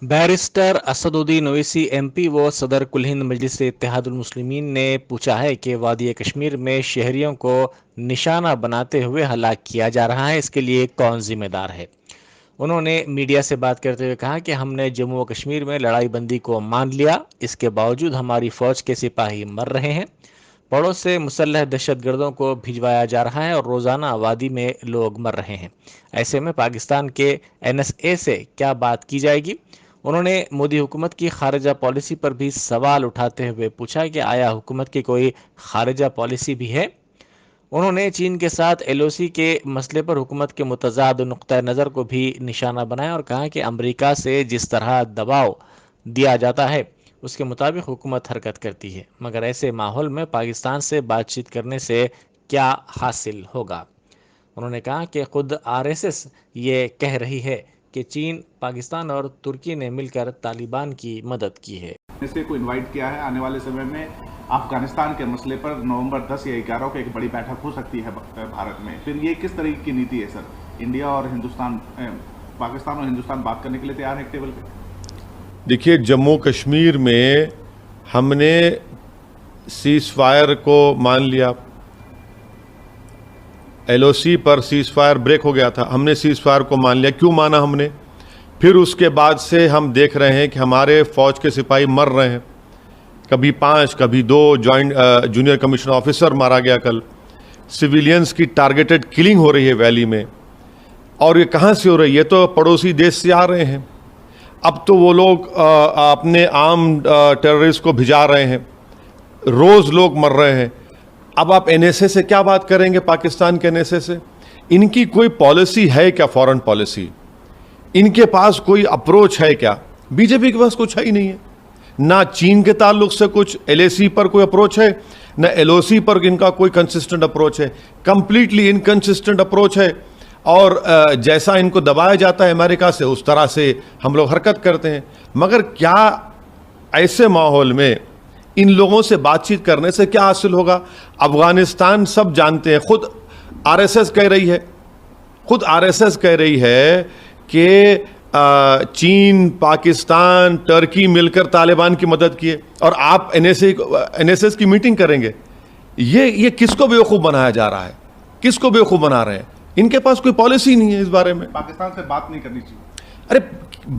Barrister Asaduddin Owaisi MP व सदर कुल हिंद मजलिस इत्तेहादुल मुस्लिमीन ने पूछा है कि वादी कश्मीर में शहरियों को निशाना बनाते हुए हलाक किया जा रहा है, इसके लिए कौन जिम्मेदार है। उन्होंने मीडिया से बात करते हुए कहा कि हमने जम्मू व कश्मीर में लड़ाई बंदी को मान लिया, इसके बावजूद हमारी फौज के सिपाही मर रहे हैं। पड़ोस से मुसल्लह दहशतगर्दों को भिजवाया जा रहा है और रोज़ाना वादी में लोग मर रहे हैं। ऐसे में पाकिस्तान के NSA से क्या बात की जाएगी। उन्होंने मोदी हुकूमत की खारजा पॉलिसी पर भी सवाल उठाते हुए पूछा कि आया हुकूमत की कोई खारजा पॉलिसी भी है। उन्होंने चीन के साथ LOC के मसले पर हुकूमत के मुतज़ाद नुक्ता नज़र को भी निशाना बनाया और कहा कि अमेरिका से जिस तरह दबाव दिया जाता है उसके मुताबिक हुकूमत हरकत करती है, मगर ऐसे माहौल में पाकिस्तान से बातचीत करने से क्या हासिल होगा। उन्होंने कहा कि खुद RSS ये कह रही है कि चीन, पाकिस्तान और तुर्की ने मिलकर तालिबान की मदद की है। इसे को इनवाइट किया है। आने वाले समय में अफगानिस्तान के मसले पर नवंबर 10 या 11 को एक बड़ी बैठक हो सकती है भारत में। फिर ये किस तरीके की नीति है सर? इंडिया और हिंदुस्तान, पाकिस्तान और हिंदुस्तान बात करने के लिए तैयार है एक टेबल पे? देखिए, जम्मू कश्मीर में हमने सीज फायर को मान लिया, LOC पर सीज फायर ब्रेक हो गया था, हमने सीज फायर को मान लिया। क्यों माना हमने? फिर उसके बाद से हम देख रहे हैं कि हमारे फौज के सिपाही मर रहे हैं, कभी 5 कभी 2 जॉइंट जूनियर कमीशन ऑफिसर मारा गया कल। सिविलियंस की टारगेटेड किलिंग हो रही है वैली में, और ये कहाँ से हो रही है? तो पड़ोसी देश से आ रहे हैं। अब तो वो लोग अपने आम टेररिस्ट को भिजा रहे हैं, रोज़ लोग मर रहे हैं। अब आप NSA से क्या बात करेंगे? पाकिस्तान के NSA से इनकी कोई पॉलिसी है क्या? फॉरेन पॉलिसी इनके पास कोई अप्रोच है क्या? बीजेपी के पास कुछ है ही नहीं है। ना चीन के ताल्लुक से कुछ LAC पर कोई अप्रोच है, ना LOC पर इनका कोई कंसिस्टेंट अप्रोच है। कंप्लीटली इनकंसिस्टेंट अप्रोच है, और जैसा इनको दबाया जाता है अमेरिका से, उस तरह से हम लोग हरकत करते हैं। मगर क्या ऐसे माहौल में इन लोगों से बातचीत करने से क्या हासिल होगा? अफगानिस्तान सब जानते हैं, खुद RSS कह रही है कि चीन, पाकिस्तान, टर्की मिलकर तालिबान की मदद किए, और आप NSS की मीटिंग करेंगे। ये किसको बेवकूफ़ बनाया जा रहा है? किसको बेवकूफ़ बना रहे हैं? इनके पास कोई पॉलिसी नहीं है इस बारे में। पाकिस्तान से बात नहीं करनी चाहिए। अरे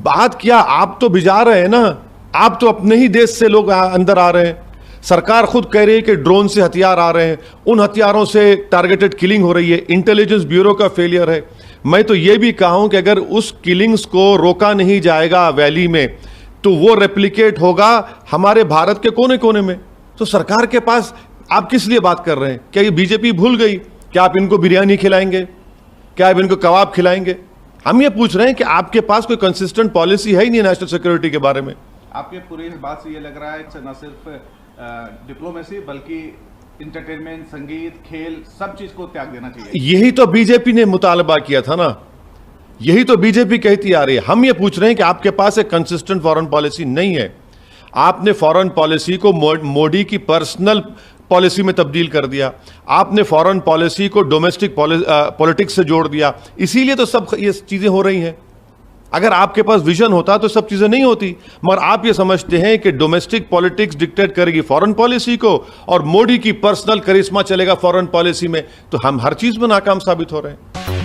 बात क्या, आप तो भिजा रहे हैं ना, आप तो अपने ही देश से लोग अंदर आ रहे हैं। सरकार खुद कह रही है कि ड्रोन से हथियार आ रहे हैं, उन हथियारों से टारगेटेड किलिंग हो रही है। इंटेलिजेंस ब्यूरो का फेलियर है। मैं तो ये भी कहा हूं कि अगर उस किलिंग्स को रोका नहीं जाएगा वैली में, तो वो रेप्लिकेट होगा हमारे भारत के कोने कोने में। तो सरकार के पास आप किस लिए बात कर रहे हैं? क्या ये बीजेपी भूल गई? क्या आप इनको बिरयानी खिलाएंगे? क्या आप इनको कबाब खिलाएंगे? हम ये पूछ रहे हैं कि आपके पास कोई कंसिस्टेंट पॉलिसी है ही नहीं नेशनल सिक्योरिटी के बारे में। आपके पूरी इस बात से ये लग रहा है न सिर्फ डिप्लोमेसी बल्कि इंटरटेनमेंट, संगीत, खेल, सब चीज को त्याग देना चाहिए। यही तो बीजेपी ने मुतालबा किया था ना, यही तो बीजेपी कहती आ रही है। हम ये पूछ रहे हैं कि आपके पास एक कंसिस्टेंट फॉरेन पॉलिसी नहीं है। आपने फॉरेन पॉलिसी को मोदी की पर्सनल पॉलिसी में तब्दील कर दिया, आपने फॉरेन पॉलिसी को डोमेस्टिक पॉलिटिक्स से जोड़ दिया, इसीलिए तो सब ये चीजें हो रही हैं। अगर आपके पास विजन होता तो सब चीजें नहीं होती, मगर आप ये समझते हैं कि डोमेस्टिक पॉलिटिक्स डिक्टेट करेगी फॉरेन पॉलिसी को, और मोदी की पर्सनल करिश्मा चलेगा फॉरेन पॉलिसी में, तो हम हर चीज में नाकाम साबित हो रहे हैं।